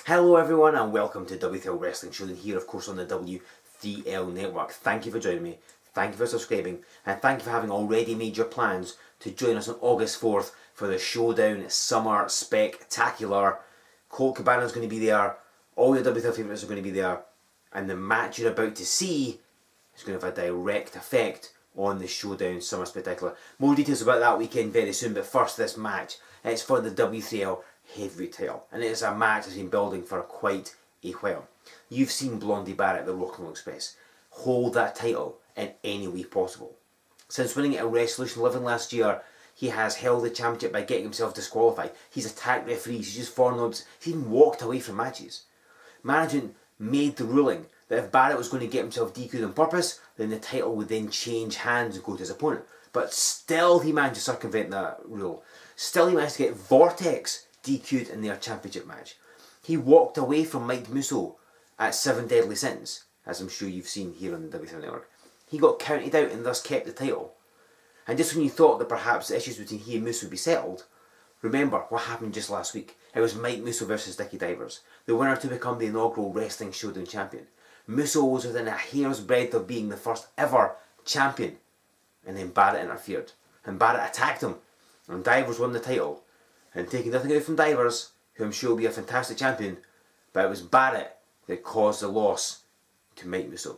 Hello everyone and welcome to W3L Wrestling Showdown here, of course, on the W3L network. Thank you for joining me, thank you for subscribing, and thank you for having already made your plans to join us on August 4th for the Showdown Summer Spectacular. Colt Cabana's going to be there, all your W3L favourites are going to be there, and the match you're about to see is going to have a direct effect on the Showdown Summer Spectacular. More details about that weekend very soon, but first this match. It's for the W3L Heavyweight title, and it is a match that's been building for quite a while. You've seen Blondie Barratt, the Rock and Roll Express, hold that title in any way possible. Since winning it at Resolution 11 last year, he has held the championship by getting himself disqualified. He's attacked referees, he's just foreknowledged, he's even walked away from matches. Management made the ruling that if Barratt was going to get himself DQ'd on purpose, then the title would then change hands and go to his opponent. But still he managed to circumvent that rule. Still he managed to get Vortex DQ'd in their championship match. He walked away from Mike Musso at 7 Deadly Sins, as I'm sure you've seen here on the W3L network. He got counted out and thus kept the title. And just when you thought that perhaps the issues between he and Musso would be settled, remember what happened just last week. It was Mike Musso versus Dickie Divers, the winner to become the inaugural Wrestling Showdown champion. Musso was within a hair's breadth of being the first ever champion, and then Barratt interfered. And Barratt attacked him, and Divers won the title. And taking nothing away from Divers, who I'm sure will be a fantastic champion, but it was Barratt that caused the loss to Mike Musso.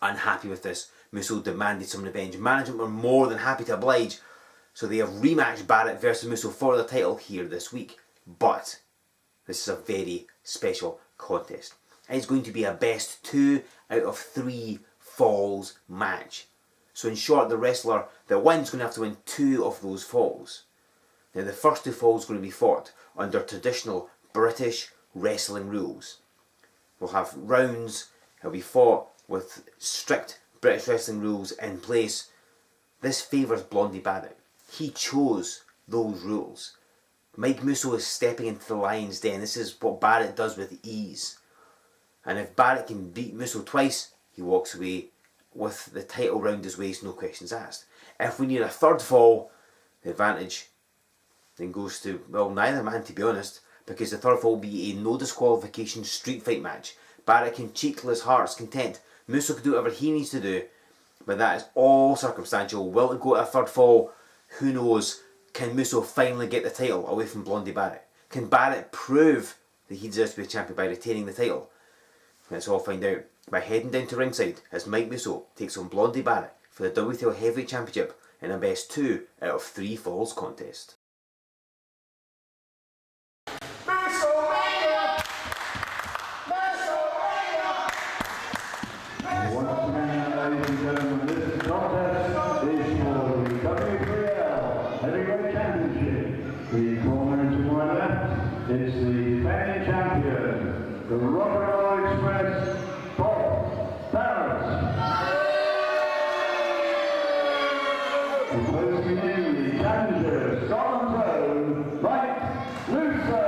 Unhappy with this, Musso demanded some revenge. Management were more than happy to oblige, so they have rematched Barratt versus Musso for the title here this week. But this is a very special contest. It's going to be a best 2 out of 3 falls match. So in short, the wrestler that wins is going to have to win 2 of those falls. Now the first 2 falls are going to be fought under traditional British wrestling rules. We'll have rounds, it'll be fought with strict British wrestling rules in place. This favours Blondie Barratt. He chose those rules. Mike Musso is stepping into the lion's den. This is what Barratt does with ease. And if Barratt can beat Musso twice, he walks away with the title round his waist, no questions asked. If we need a third fall, the advantage then goes to, well, neither man, to be honest, because the third fall will be a no disqualification street fight match. Barratt can cheat till his heart's content. Musso can do whatever he needs to do, but that is all circumstantial. Will it go to a third fall? Who knows? Can Musso finally get the title away from Blondie Barratt? Can Barratt prove that he deserves to be a champion by retaining the title? Let's all find out by heading down to ringside as Mike Musso takes on Blondie Barratt for the W3L Heavyweight Championship in a best 2 out of 3 falls contest. Heavyweight Championship. The corner to my left is the defending champion, the Rock and Roll Express, Barratt. Opposing him, the challenger, Scotland's own, Mike Musso.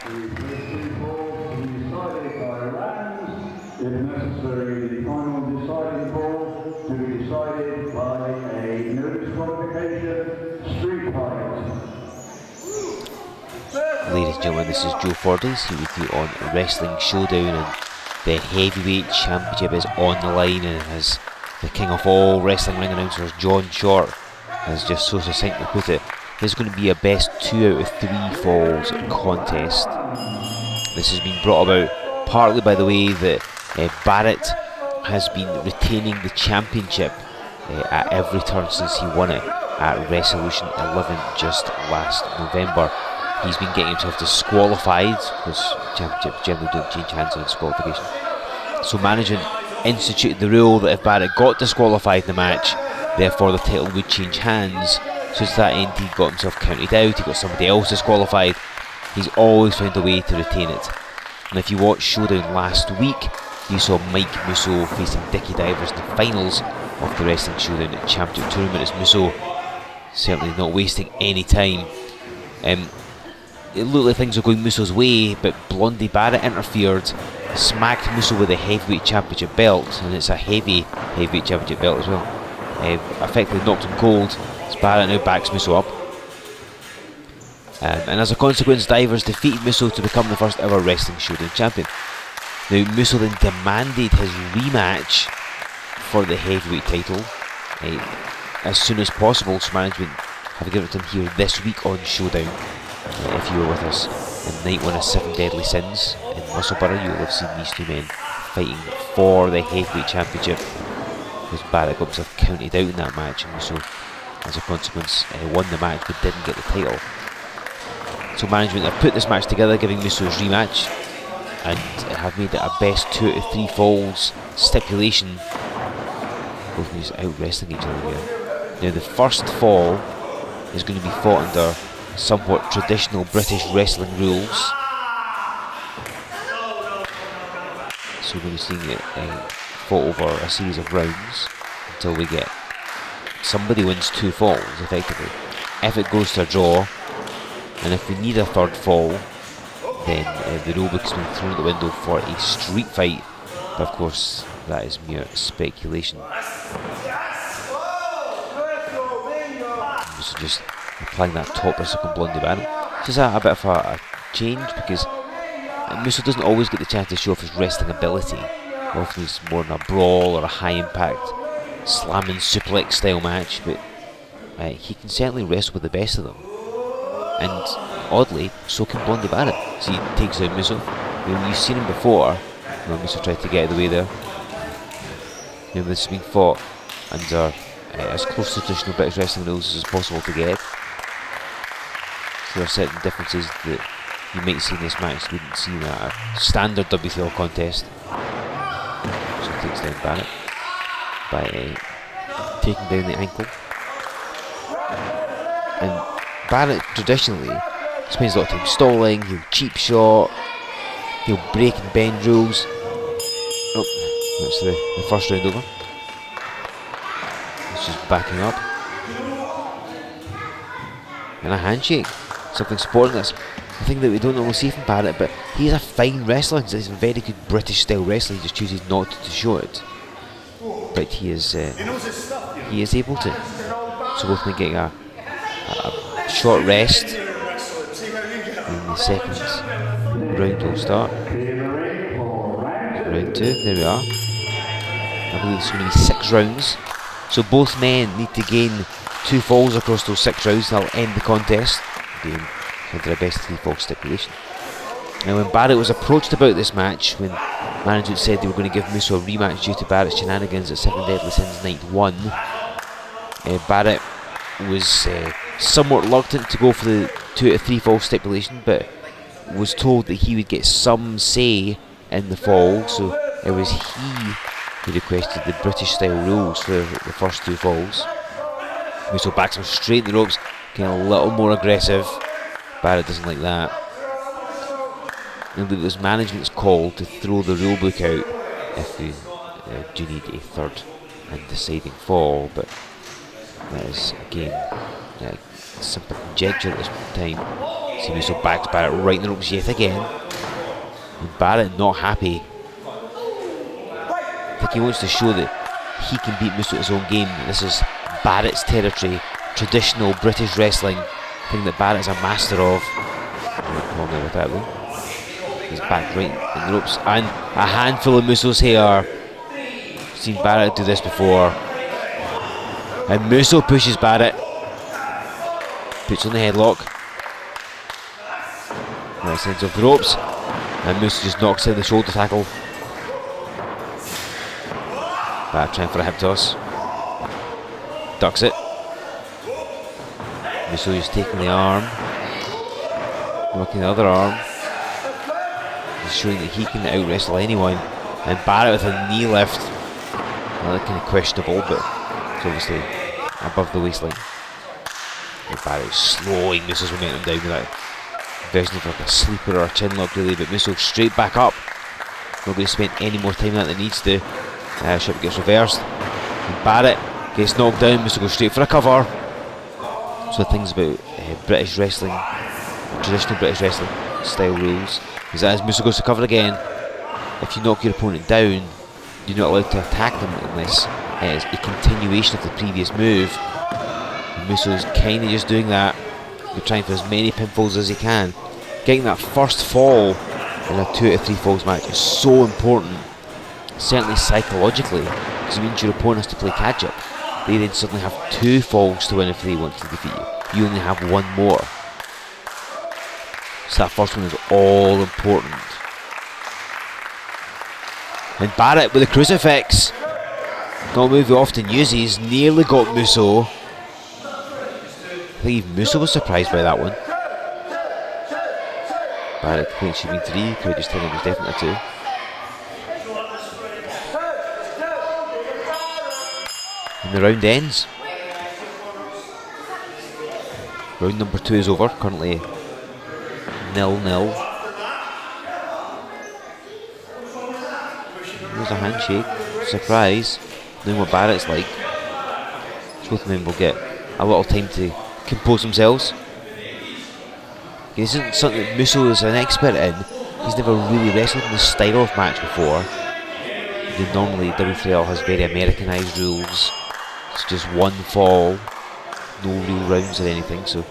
The first 2 falls to be decided by rounds. If necessary, the final deciding fall to be decided by a no disqualification street fight. Ladies and gentlemen, this is Joe Fordyce here with you on Wrestling Showdown, and the Heavyweight Championship is on the line, and as the king of all wrestling ring announcers, John Short, has just so succinctly put it, this is going to be a best 2 out of 3 falls contest. This has been brought about partly by the way that Barratt has been retaining the championship at every turn since he won it at Resolution 11 just last November. He's been getting himself disqualified because championships generally don't change hands on disqualification. So management instituted the rule that if Barratt got disqualified in the match, therefore the title would change hands. So to that end, he got himself counted out, he got somebody else disqualified. He's always found a way to retain it. And if you watched Showdown last week, you saw Mike Musso facing Dickie Divers in the finals of the Wrestling Showdown Championship Tournament, as Musso certainly not wasting any time. It looked like things were going Musso's way, but Blondie Barratt interfered, smacked Musso with the Heavyweight Championship belt, and it's a Heavyweight Championship belt as well. Effectively knocked him cold, as Barratt now backs Musso up. And as a consequence, Divers defeated Musso to become the first ever Wrestling Showdown champion. Now, Musso then demanded his rematch for the heavyweight title as soon as possible, so management have given it to him here this week on Showdown. If you were with us in night 1 of 7 Deadly Sins in Musselburgh, you will have seen these two men fighting for the heavyweight championship, because Barratt got himself counted out in that match, and Musso, as a consequence, won the match but didn't get the title. So management have put this match together, giving Musso his rematch, and have made it a best 2 out of 3 falls stipulation. Both of these out wrestling each other here. Now the first fall is going to be fought under somewhat traditional British wrestling rules. So we're going to be seeing it fought over a series of rounds until we get somebody wins 2 falls effectively. If it goes to a draw, and if we need a third fall, then the rulebook has been thrown out the window for a street fight, but of course that is mere speculation. So just applying that top wrestler on Blondie Barratt. Just a bit of a change, because Musso doesn't always get the chance to show off his wrestling ability. Often he's more in a brawl or a high impact slamming suplex style match, but he can certainly wrestle with the best of them. And oddly, so can Blondie Barratt. So he takes out Musso. You've seen him before. Musso tried to get out of the way there. This has been fought under as close to traditional British wrestling rules as possible to get. So there are certain differences that you might see in this match you wouldn't see in a standard W3L contest. So he takes down Barratt by taking down the ankle. And Barratt traditionally spends a lot of time stalling, he'll cheap shot, he'll break and bend rules. Oh, that's the first round over. It's just backing up. And a handshake. Something sporting. That's a thing that we don't normally see from Barratt, but he's a fine wrestler. He's a very good British style wrestler. He just chooses not to show it. But he is able to. So both men getting a short rest. And the second round will start. Round 2, there we are. I believe it's going to be 6 rounds. So both men need to gain 2 falls across those 6 rounds, and that'll end the contest. Again, under a best of 3 fall stipulation. Now, when Barratt was approached about this match, when management said they were going to give Musso a rematch due to Barratt's shenanigans at 7 Deadly Sins Night 1, Barratt was somewhat reluctant to go for the 2 out of 3 fall stipulation, but was told that he would get some say in the fall, so it was he who requested the British style rules for the first 2 falls. Musso backs him straight in the ropes, getting a little more aggressive. Barratt doesn't like that. And it was management's call to throw the rulebook out if we do need a third and deciding fall, but that is again simple conjecture at this time. See, Musso backs Barratt right in the ropes yet again. And Barratt not happy. I think he wants to show that he can beat Musso at his own game. This is Barratt's territory, traditional British wrestling, thing that Barratt's a master of. With that though. He's back right in the ropes, and a handful of Musso's hair. Seen Barratt do this before. And Musso pushes Barratt. Puts on the headlock. Right sides of the ropes. And Musso just knocks in the shoulder tackle. Barratt trying for a hip toss. Ducks it. Musso just taking the arm. Working the other arm. Just showing that he can out wrestle anyone. And Barratt with a knee lift. Well, that's kind of questionable, but it's obviously above the waistline. And Barratt slowing Musso's momentum down with that version of like a sleeper or a chin lock really, but Musso straight back up. Not going to spend any more time than he needs to. Ship gets reversed. And Barratt gets knocked down. Musso goes straight for a cover. So things about British wrestling, traditional British wrestling style rules, is that as Musso goes to cover again, if you knock your opponent down, you're not allowed to attack them unless it is a continuation of the previous move. And Musso's kind of just doing that. You're trying for as many pinfalls as you can. Getting that first fall in a 2 out of 3 falls match is so important, certainly psychologically, because it means your opponent has to play catch up. They then suddenly have 2 falls to win if they want to defeat you. You only have 1 more. So that first one is all important. And Barratt with the crucifix. Not a move he often uses. Nearly got Musso. I think even Musso was surprised by that one. Barratt thinks it should have been 3. Could just tell him it was definitely 2. And the round ends. Round number 2 is over. Currently 0-0. There's a handshake. Surprise. Knowing what Barrett's like. So both of them will get a little time to compose themselves. This isn't something that Musso is an expert in. He's never really wrestled in this style of match before. Normally W3L has very Americanized rules. It's just 1 fall, no real rounds or anything. So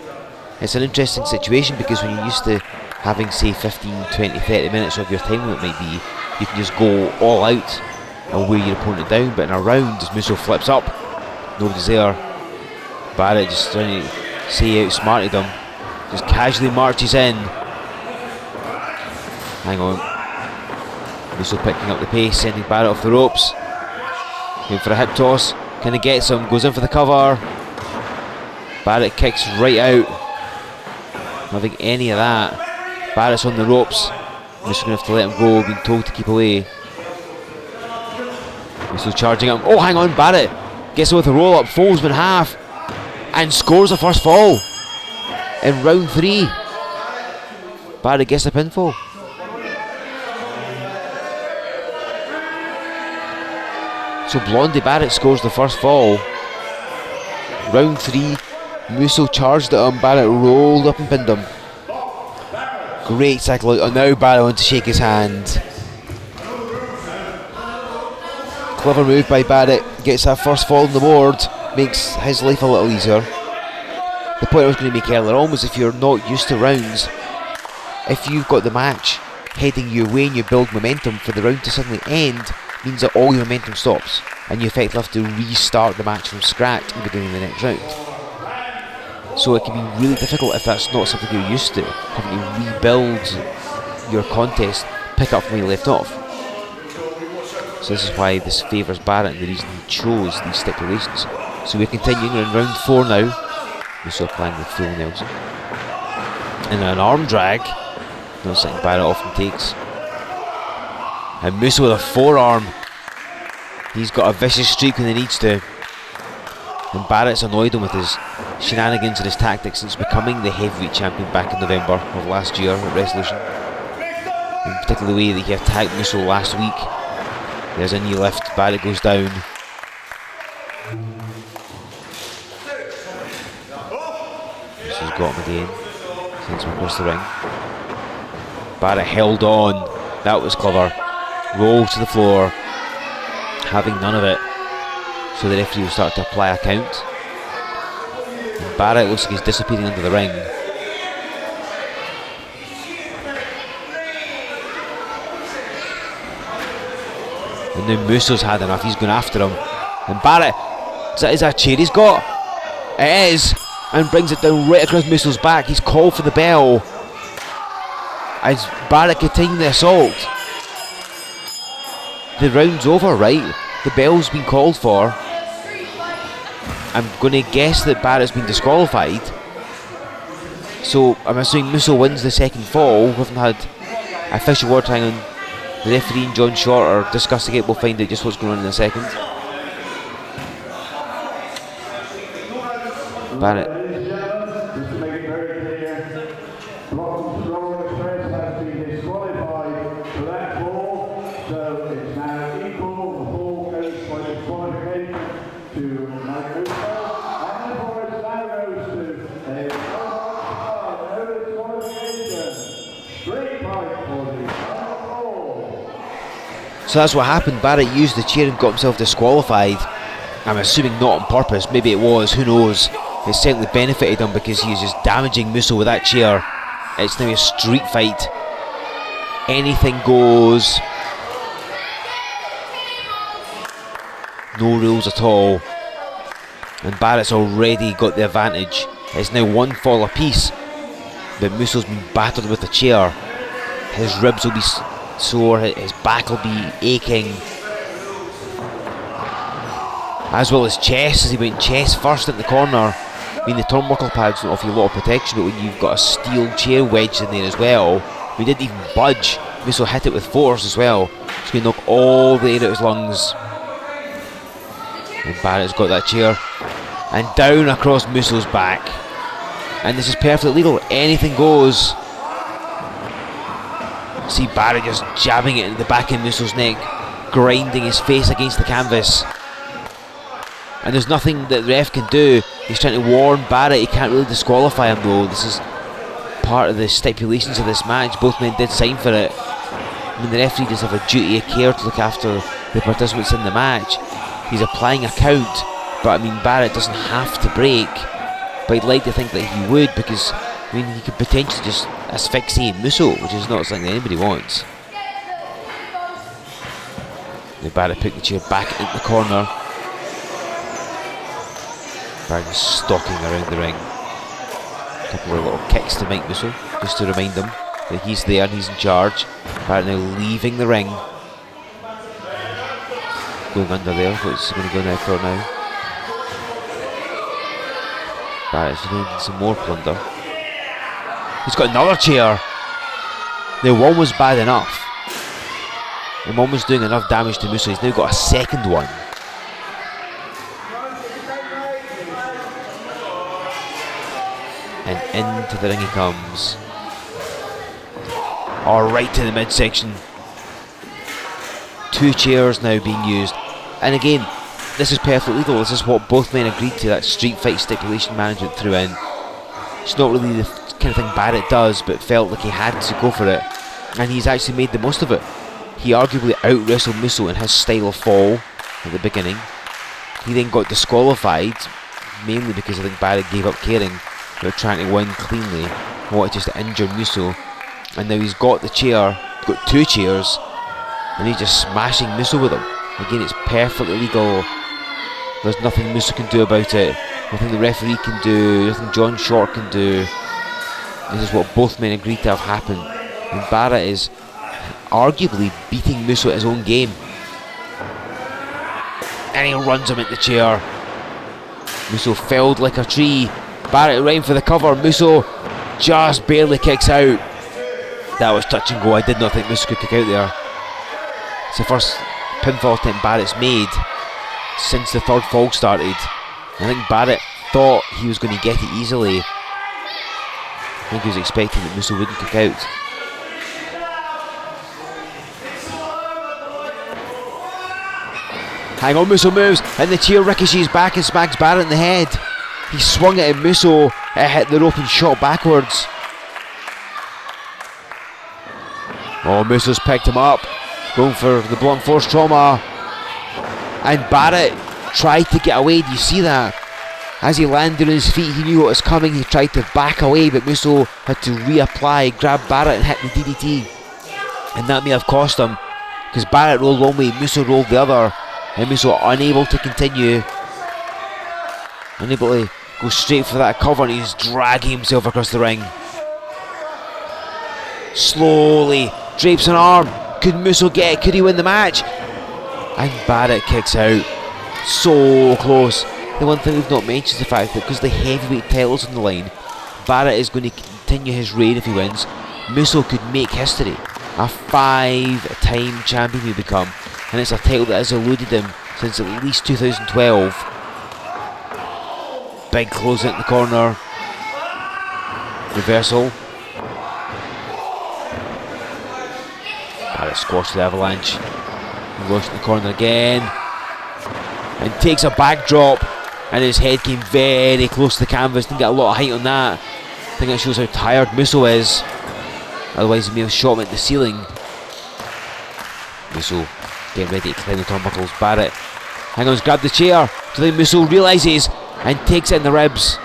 it's an interesting situation, because when you're used to having, say, 15, 20, 30 minutes of your time limit might be, you can just go all out and wear your opponent down. But in a round, as Musso flips up, nobody's there. Barratt just trying to say outsmarted him. Just casually marches in. Hang on. Musso picking up the pace, sending Barratt off the ropes. Going for a hip toss. Kind of gets him, goes in for the cover. Barratt kicks right out. Not having any of that. Barrett's on the ropes. Musso going to have to let him go, being told to keep away. Musso charging him. Oh, hang on, Barratt gets him with a roll up, folds him in half, and scores the first fall in round 3. Barratt gets the pinfall. So Blondie Barratt scores the first fall. Round 3, Musso charged at him, Barratt rolled up and pinned him. Great psychology. Oh, now Barratt wants to shake his hand. Clever move by Barratt, gets that first fall on the board, makes his life a little easier. The point I was going to make earlier on was, if you're not used to rounds, if you've got the match heading your way and you build momentum, for the round to suddenly end means that all your momentum stops and you effectively have to restart the match from scratch at the beginning of the next round. So it can be really difficult if that's not something you're used to, having to rebuild your contest, pick up from where you left off. So this is why this favours Barratt, and the reason he chose these stipulations. So we're continuing in round 4 now. Musso applying the full Nelson. And an arm drag. Not something Barratt often takes. And Musso with a forearm. He's got a vicious streak when he needs to. And Barrett's annoyed him with his shenanigans and his tactics since becoming the heavyweight champion back in November of last year at Resolution. In particular the way that he attacked Musso last week. There's a knee lift, Barratt goes down. Musso's got him again. Sends him across the ring. Barratt held on. That was clever. Roll to the floor. Having none of it. So the referee will start to apply a count. And Barratt looks like he's disappearing under the ring. And now Musso's had enough, he's going after him. And Barratt, is that a chair he's got? It is! And brings it down right across Musso's back. He's called for the bell. As Barratt continuing the assault. The round's over, right? The bell's been called for. I'm going to guess that Barrett's been disqualified. So I'm assuming Musso wins the second fall. We haven't had official word. Hang on. The referee and John Short are discussing it. We'll find out just what's going on in a second. Barratt. Ladies and gentlemen, just to make it very clear, Roll Express has been disqualified for that fall, so it's now equal. The fall goes by disqualification to Mike Musso, and therefore it now goes to a no disqualification. Streetfight for the final fall. So that's what happened. Barratt used the chair and got himself disqualified. I'm assuming not on purpose. Maybe it was. Who knows? it certainly benefited him because he was just damaging Musso with that chair. It's now a street fight. Anything goes. No rules at all. And Barratt's already got the advantage. It's now one fall apiece. But Musso's been battered with the chair. His ribs will be sore, his back will be aching. As well as chest, as he went chest first in the corner. I mean, the turnbuckle pads don't offer you a lot of protection, but when you've got a steel chair wedged in there as well, we didn't even budge. Musso hit it with force as well. It's going to knock all the air out of his lungs. And Barratt's got that chair. And down across Musso's back. And this is perfectly legal. Anything goes. See Barratt just jabbing it in the back of Musso's neck, grinding his face against the canvas. And there's nothing that the ref can do. He's trying to warn Barratt. He can't really disqualify him though. This is part of the stipulations of this match. Both men did sign for it. I mean, the referee does have a duty of care to look after the participants in the match. He's applying a count, but I mean, Barratt doesn't have to break. But I'd like to think that he would, because I mean, he could potentially just asphyxiate Musso, which is not something that anybody wants. Now Barratt put the chair back into the corner. Barratt is stalking around the ring. A couple of little kicks to Mike Musso, just to remind him that he's there and he's in charge. Barratt now leaving the ring. Going under there, what's he going to go now for now? Barratt's doing some more plunder. He's got another chair. Now one was bad enough. And one was doing enough damage to Musso. He's now got a second one. And into the ring he comes. Oh, right to the midsection. Two chairs now being used. And again, this is perfectly legal. This is what both men agreed to. That street fight stipulation management threw in. It's not really the kind of thing Barratt does, but felt like he had to go for it. And he's actually made the most of it. He arguably out-wrestled Musso in his style of fall at the beginning. He then got disqualified, mainly because I think Barratt gave up caring about trying to win cleanly. He wanted just to injure Musso. And now he's got the chair, got two chairs, and he's just smashing Musso with them. Again, it's perfectly legal. There's nothing Musso can do about it. Nothing the referee can do. Nothing John Short can do. This is what both men agreed to have happen. And Barratt is arguably beating Musso at his own game. And he runs him at the chair. Musso felled like a tree. Barratt ran for the cover. Musso just barely kicks out. That was touch and go. I did not think Musso could kick out there. It's the first pinfall attempt Barratt's made since the third fall started. I think Barratt thought he was going to get it easily. I think he was expecting that Musso wouldn't kick out. Hang on, Musso moves, and the chair ricochets back and smacks Barratt in the head. He swung it at Musso, it hit the rope and shot backwards. Oh, Musso's picked him up, going for the blunt force trauma. And Barratt tried to get away, do you see that? As he landed on his feet, he knew what was coming, he tried to back away, but Musso had to reapply, grab Barratt and hit the DDT. And that may have cost him, because Barratt rolled one way, Musso rolled the other, and Musso unable to continue. Unable to go straight for that cover, and he's dragging himself across the ring. Slowly drapes an arm. Could Musso get it? Could he win the match? And Barratt kicks out. So close. The one thing we've not mentioned is the fact that because the heavyweight title's on the line, Barratt is going to continue his reign if he wins. Musso could make history. A 5-time champion he'll become, and it's a title that has eluded him since at least 2012. Big close in the corner. Reversal. Barratt squashed the avalanche. Launched in the corner again. And takes a backdrop. And his head came very close to the canvas. Didn't get a lot of height on that. I think that shows how tired Musso is. Otherwise he may have shot him at the ceiling. Musso getting ready to climb the turnbuckles. Barratt, hang on, grab the chair. So then Musso realises and takes it in the ribs.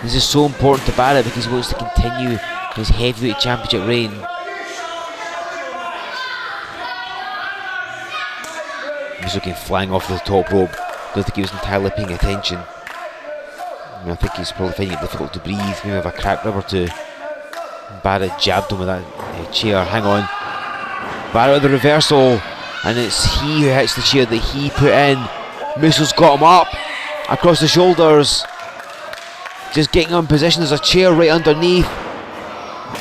This is so important to Barratt because he wants to continue his heavyweight championship reign. Musso came flying off the top rope. Don't think he was entirely paying attention. I think he's probably finding it difficult to breathe. Maybe have a crack rib or two. Barratt jabbed him with that chair. Hang on. Barratt with the reversal. And it's he who hits the chair that he put in. Musso's got him up. Across the shoulders. Just getting him in position. There's a chair right underneath.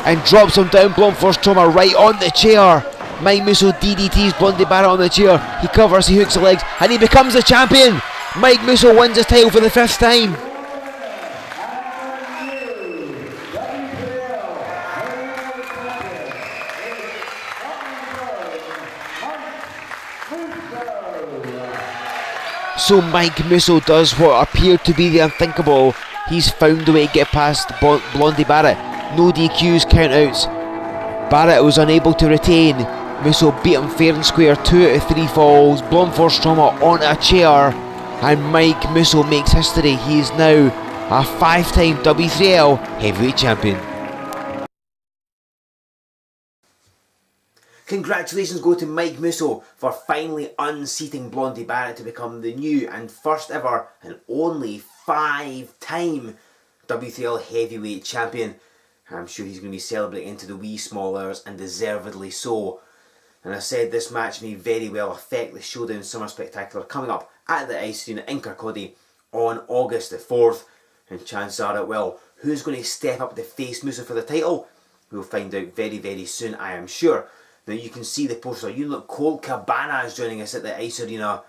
And drops him down. Blunt force trauma right on the chair. Mike Musso DDTs Blondie Barratt on the chair. He covers, he hooks the legs, and he becomes the champion. Mike Musso wins his title for the 5th time. So Mike Musso does what appeared to be the unthinkable. He's found a way to get past Blondie Barratt. No DQs, countouts. Barratt was unable to retain. Musso beat him fair and square, 2 out of 3 falls, blunt force trauma on a chair, and Mike Musso makes history. He is now a 5-time W3L Heavyweight Champion. Congratulations go to Mike Musso for finally unseating Blondie Barratt to become the new and first ever and only 5-time W3L Heavyweight Champion. I'm sure he's going to be celebrating into the wee small hours, and deservedly so. And I said this match may very well affect the Showdown Summer Spectacular coming up at the Ice Arena in Kirkcaldy on August the 4th. And chances are it will. Who's going to step up to face Musso for the title? We'll find out very, very soon, I am sure. Now you can see the poster. You look, Colt Cabana is joining us at the Ice Arena.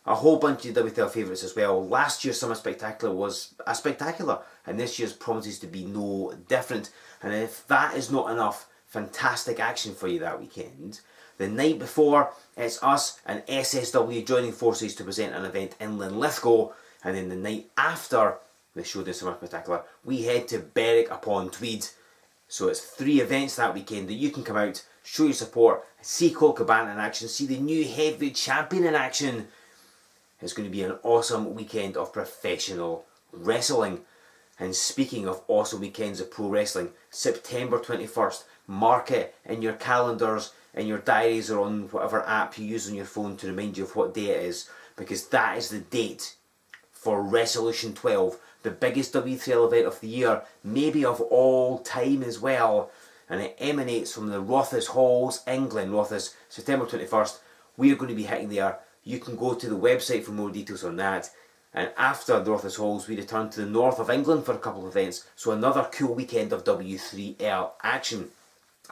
A whole bunch of WTL favourites as well. Last year's Summer Spectacular was a spectacular, and this year's promises to be no different. And if that is not enough fantastic action for you that weekend, the night before, it's us and SSW joining forces to present an event in Linlithgow, and then the night after the Showdown Summer Spectacular, we head to Berwick upon Tweed. So it's 3 events that weekend that you can come out, show your support, see Colt Cabana in action, see the new heavyweight champion in action. It's going to be an awesome weekend of professional wrestling. And speaking of awesome weekends of pro wrestling, September 21st, mark it in your calendars, in your diaries, or on whatever app you use on your phone to remind you of what day it is, because that is the date for Resolution 12, the biggest W3L event of the year, maybe of all time as well, and it emanates from the Rothes Halls in Glenrothes, September 21st. We are going to be hitting there. You can go to the website for more details on that. And after the Rothes Halls, we return to the north of England for a couple of events, so another cool weekend of W3L action.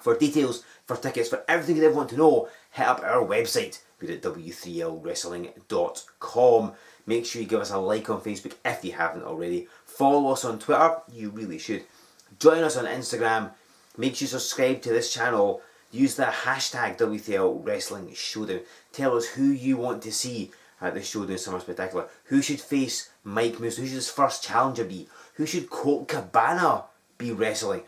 For details, for tickets, for everything you ever want to know, hit up our website. We're at w3lwrestling.com. Make sure you give us a like on Facebook if you haven't already. Follow us on Twitter, you really should. Join us on Instagram. Make sure you subscribe to this channel. Use the hashtag W3L Wrestling Showdown. Tell us who you want to see at the Showdown Summer Spectacular. Who should face Mike Musso? Who should his first challenger be? Who should Colt Cabana be wrestling?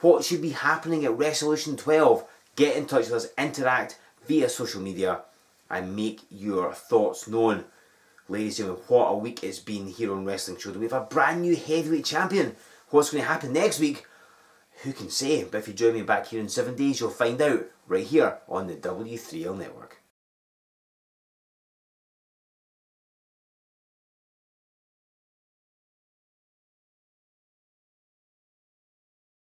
What should be happening at Resolution 12? Get in touch with us, interact via social media, and make your thoughts known. Ladies and gentlemen, what a week it's been here on Wrestling Showdown. We have a brand new heavyweight champion. What's going to happen next week? Who can say? But if you join me back here in 7 days, you'll find out right here on the W3L Network.